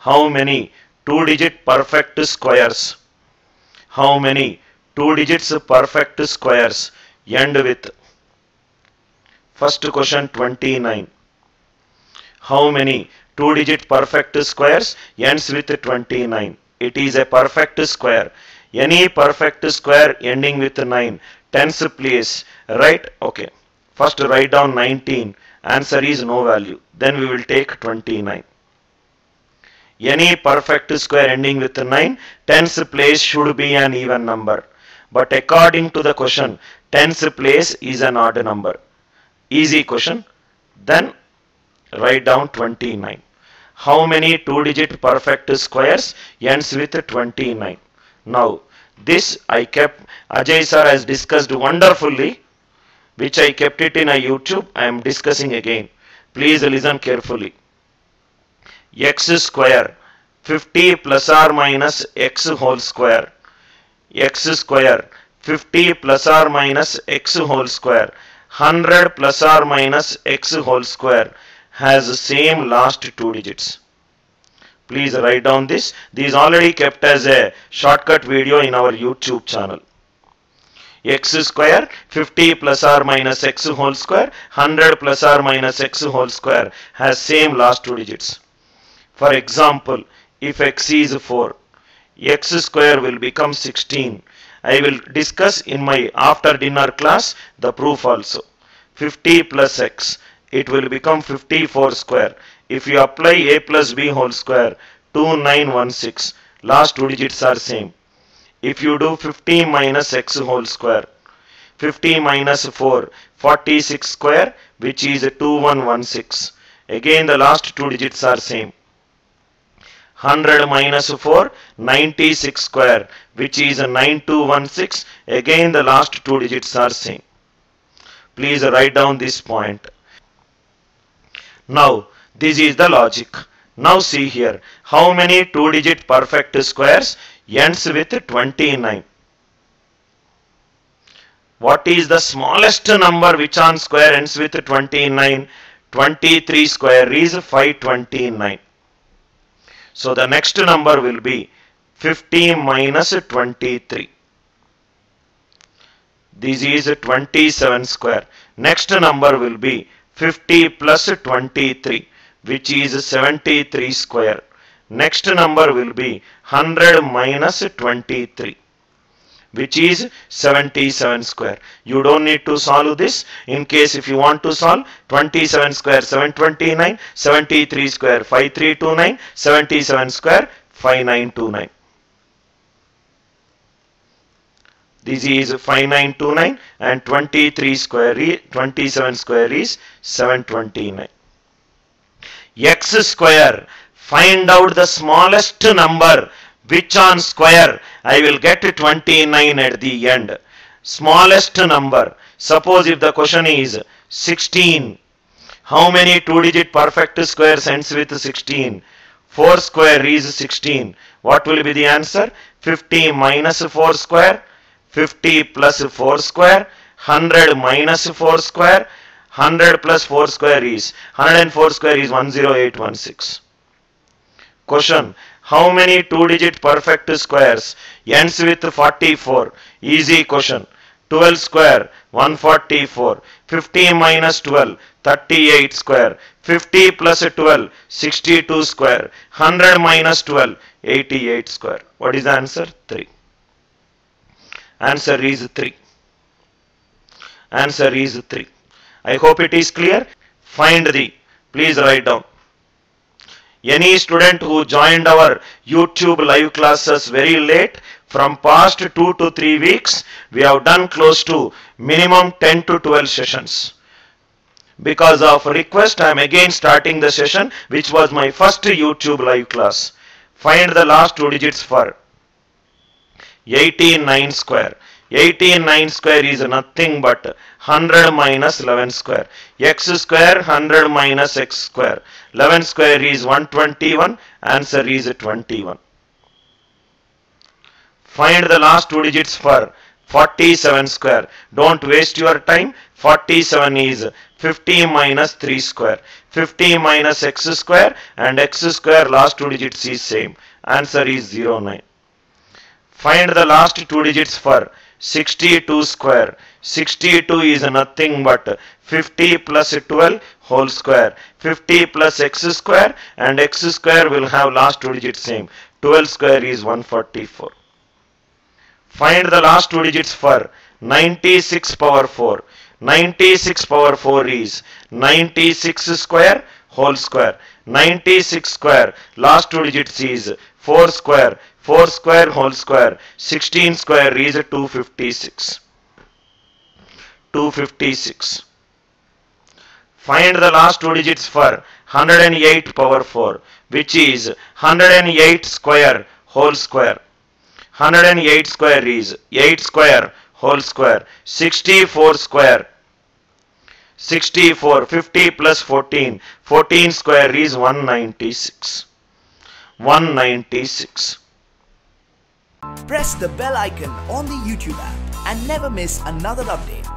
How many two-digit perfect squares? How many two-digit perfect squares end with? First question 29. How many two-digit perfect squares ends with 29? It is a perfect square. Any perfect square ending with 9. Tens place. Right? Okay. First write down 19. Answer is no value. Then we will take 29. Any perfect square ending with 9, tens place should be an even number. But according to the question, tens place is an odd number. Easy question. Then write down 29. How many two-digit perfect squares ends with 29? Now, this I kept, Ajay sir has discussed wonderfully, which I kept it in a YouTube. I am discussing again. Please listen carefully. X square 50 plus or minus x whole square. X square 50 plus or minus x whole square. 100 plus or minus x whole square has the same last two digits. Please write down this. This is already kept as a shortcut video in our YouTube channel. X square 50 plus or minus x whole square. 100 plus or minus x whole square has same last two digits. For example, if x is 4, x square will become 16. I will discuss in my after dinner class the proof also. 50 plus x, it will become 54 square. If you apply a plus b whole square, 2916. Last two digits are same. If you do 50 minus x whole square, 50 minus 4, 46 square, which is 2116. Again the last two digits are same. 100 minus 4, 96 square, which is 9216. Again the last two digits are same. Please write down this point. Now this is the logic. Now see here. How many two-digit perfect squares ends with 29? What is the smallest number which on square ends with 29? 23 square is 529. So the next number will be 50 minus 23. This is 27 square. Next number will be 50 plus 23, which is 73 square. Next number will be 100 minus 23, which is 77 square. You don't need to solve this. In case if you want to solve, 27 square 729, 73 square 5329, 77 square 5929. This is 5929 and 23 square 27 square is 729. X square, find out the smallest number which on square I will get 29 at the end. Smallest number. Suppose if the question is 16. How many two-digit perfect squares ends with 16? 4 square is 16. What will be the answer? 50 minus 4 square, 50 plus 4 square, 100 minus 4 square, 100 plus 4 square is 104 square is 10816. Question. How many two-digit perfect squares ends with 44? Easy question. 12 square 144. 50 minus 12 38 square. 50 plus 12 62 square. 100 minus 12 88 square. What is the answer? 3. Answer is 3. Answer is 3. I hope it is clear. Find the. Please write down. Any student who joined our YouTube live classes very late, from past 2 to 3 weeks, we have done close to minimum 10 to 12 sessions. Because of request, I am again starting the session, which was my first YouTube live class. Find the last two digits for 89 square. 89 square is nothing but 100 minus 11 square. X square 100 minus x square. 11 square is 121. Answer is 21. Find the last two digits for 47 square. Don't waste your time. 47 is 50 minus 3 square. 50 minus x square and x square last two digits is same. Answer is 09. Find the last two digits for 62 square. 62 is nothing but 50 plus 12 whole square. 50 plus x square and x square will have last two digits same. 12 square is 144. Find the last two digits for 96 power 4. 96 power 4 is 96 square whole square. 96 square last two digits is 4 square. 4 square whole square. 16 square is 256. 256. Find the last two digits for 108 power 4, which is 108 square whole square. 108 square is 8 square whole square. 64 square. 64. 50 plus 14. 14 square is 196. 196. Press the bell icon on the YouTube app and never miss another update.